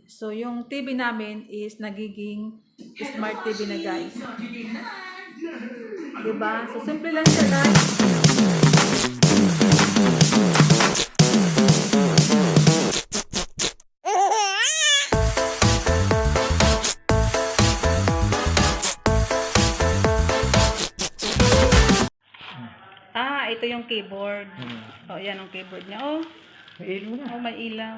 So, yung TV namin is nagiging smart TV na guys. Diba? So, simple lang siya guys. Ito yung keyboard. Oh, yan ang keyboard niya. Oh, May ilaw na. oh, may ilaw.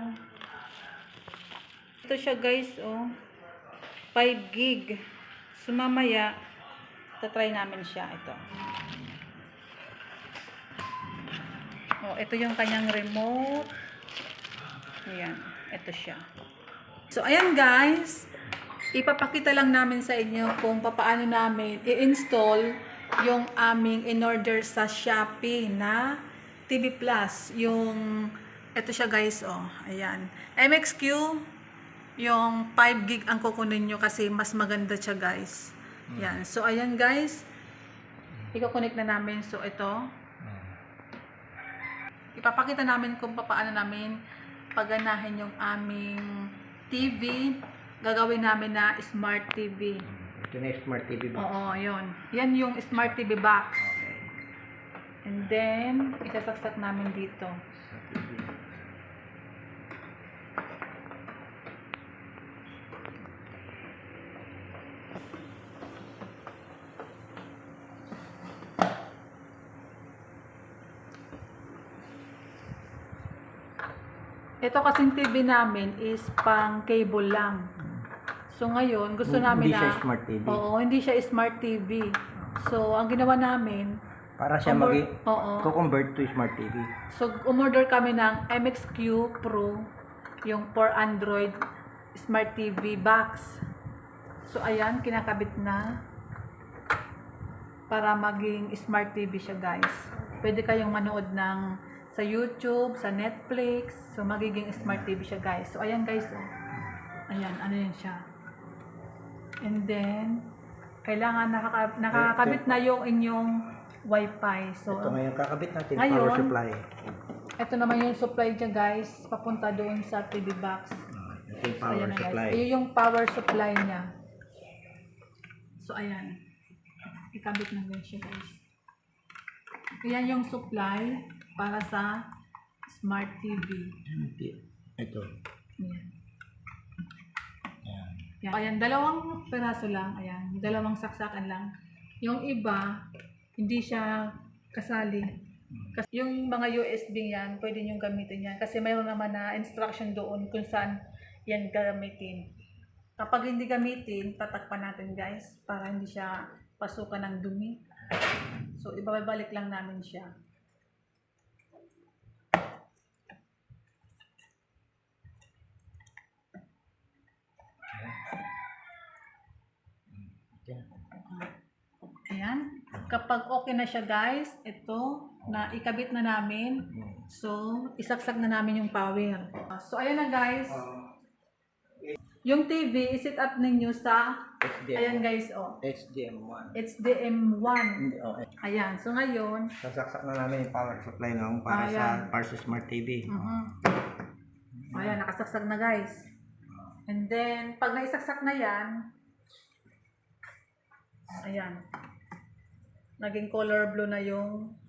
Ito siya guys, oh. 5 gig. So, mamaya, tatry namin siya. Ito. Oh, ito yung kanyang remote. Ayan. Ito siya. So, ayan guys. Ipapakita lang namin sa inyo kung paano namin i-install yung aming in-order sa Shopee na TV Plus. Yung, ito siya guys, oh. Ayan. MXQ, yung 5 gig ang kukunin nyo kasi mas maganda siya guys. Ayan. So, ayan guys. Iko-connect na namin. So, ito. Ipapakita namin kung paano namin paganahin yung aming TV. Gagawin namin na smart TV. Ito na yung smart TV box. Oo, yun. Yan yung smart TV box. And then, isasaksak namin dito. Ito kasing TV namin is pang cable lang. So ngayon, gusto namin Hindi siya smart TV. Oo, hindi siya smart TV. So, ang ginawa namin, Para siya convert to smart TV. So, umorder kami ng MXQ Pro, yung for Android Smart TV box. So, ayan, kinakabit na para maging smart TV siya, guys. Pwede kayong manood ng sa YouTube, sa Netflix. So, magiging smart TV siya, guys. So, ayan, guys. Oh. Ayan, ano yan siya. And then, kailangan nakakabit na yung inyong Wi-Fi. So, ito ngayon kakabit natin, ngayon, power supply. Ito naman yung supply niya guys, papunta doon sa TV box. Ito yung power Ayan na, supply. guys. Ayan yung power supply niya. So, ayan. Ikabit na guys siya guys. Ayan yung supply para sa smart TV. Ito. Ayan. Yan. Ayan, dalawang peraso lang. Ayan, dalawang saksakan lang. Yung iba, hindi siya kasali. Kasi yung mga USB yan, pwede nyo gamitin yan. Kasi mayroon naman na instruction doon kung saan yan gamitin. Kapag hindi gamitin, tatakpan natin guys, para hindi siya pasukan ng dumi. So, ibabalik lang namin siya. Ayan. Kapag okay na siya guys, ito, na ikabit na namin. So, isaksak na namin yung power. So, ayan na guys. Yung TV, iset up ninyo sa, ayan guys, oh. HDM1. HDM1. Ayan. So, ngayon, Sasaksak na namin yung power supply ng para sa smart TV. Ayan, nakasaksak na guys. And then, pag naisaksak na yan, ayan. Naging color blue na yung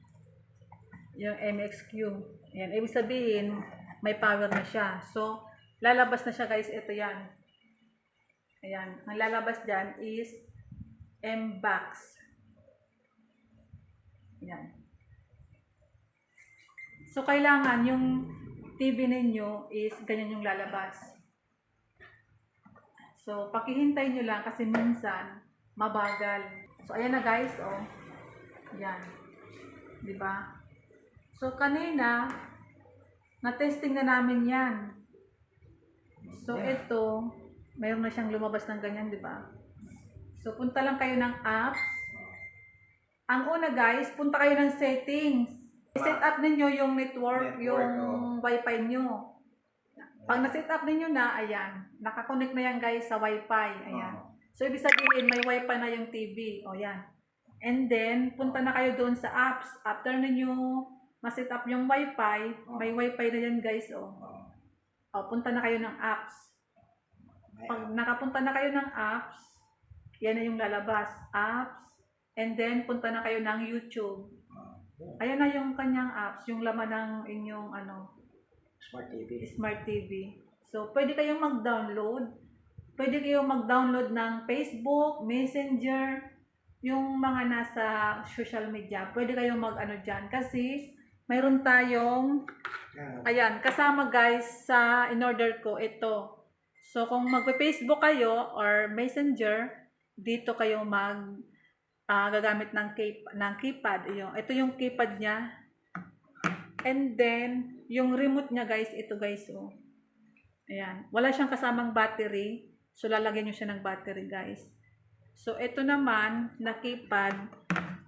MXQ. Ayan, ibig sabihin, may power na siya. So, lalabas na siya guys. Ito yan. Ayan. Ang lalabas dyan is MBox. Ayan. So, kailangan yung TV ninyo is ganyan yung lalabas. So, pakihintay nyo lang kasi minsan, mabagal. So, ayan na guys, oh. Ayan. Diba? So, kanina, na-testing na namin yan. So, ito, mayroon na siyang lumabas ng ganyan, diba? So, punta lang kayo ng apps. Ang una guys, punta kayo ng settings. I-set up ninyo yung network, yung Wi-Fi nyo. Pag na-set up ninyo na, ayan, nakakonect na yan guys sa Wi-Fi. Ayan. So, ibig sabihin, may Wi-Fi na yung TV. O, yan. And then, punta na kayo doon sa apps. After ninyo ma-set up yung Wi-Fi, may Wi-Fi na yan guys. O, punta na kayo ng apps. pag nakapunta na kayo ng apps, yan na yung lalabas, apps, and then punta na kayo ng YouTube. Ayan na yung kanyang apps, yung laman ng inyong Smart TV. Smart TV. So, pwede kayong mag-download. Pwede kayong mag-download ng Facebook, Messenger, yung mga nasa social media. Pwede kayong dyan. Kasi, mayroon tayong, ayan, kasama guys sa in-order ko ito. So, kung magpe-Facebook kayo or Messenger, dito kayo gagamit ng keypad. Ito yung keypad niya. And then, yung remote niya guys, ito guys, oh. Ayan. Wala siyang kasamang battery. So, lalagyan nyo siya ng battery guys. So, ito naman, na keypad,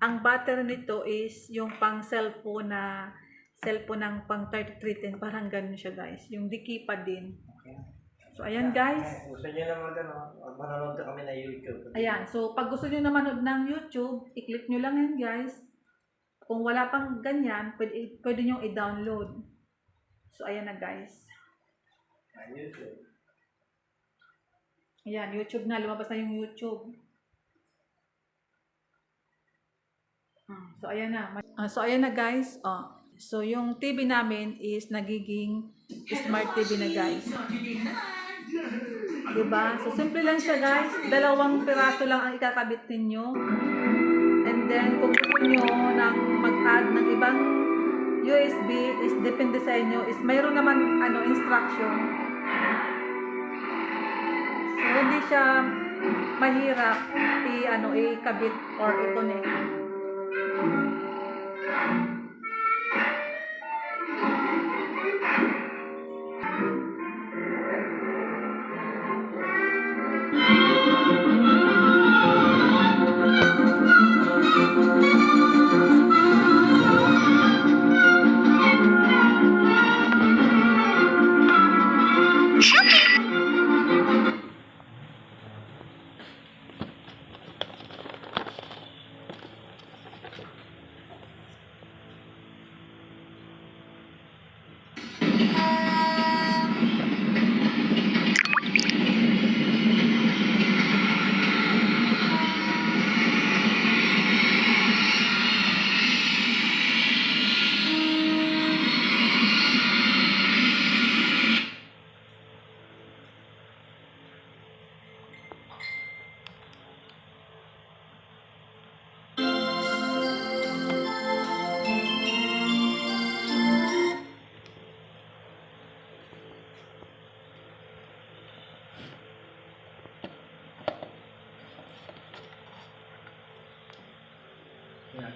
ang battery nito is yung pang cellphone ng pang 3310. Parang ganun siya guys. Yung di keypad din. Okay. So, ayan guys. Gusto nyo naman manonood kami na YouTube. Ayan. So, pag gusto nyo na manood ng YouTube, i-click nyo lang yan guys. Kung wala pang ganyan, pwede nyo i-download. So, ayan na guys. YouTube. Ayan, YouTube na. Lumabas na yung YouTube. So, ayan na. So, ayan na guys. So, yung TV namin is nagiging Smart TV na guys. Diba? So, simple lang siya guys. 2 piraso lang ang ikakabit ninyo. And then, kung gusto nyo nang mag-add ng ibang USB, is depende sa inyo. Is mayroon naman instruction. So, hindi siya mahirap i-kabit or i-connect. Yeah,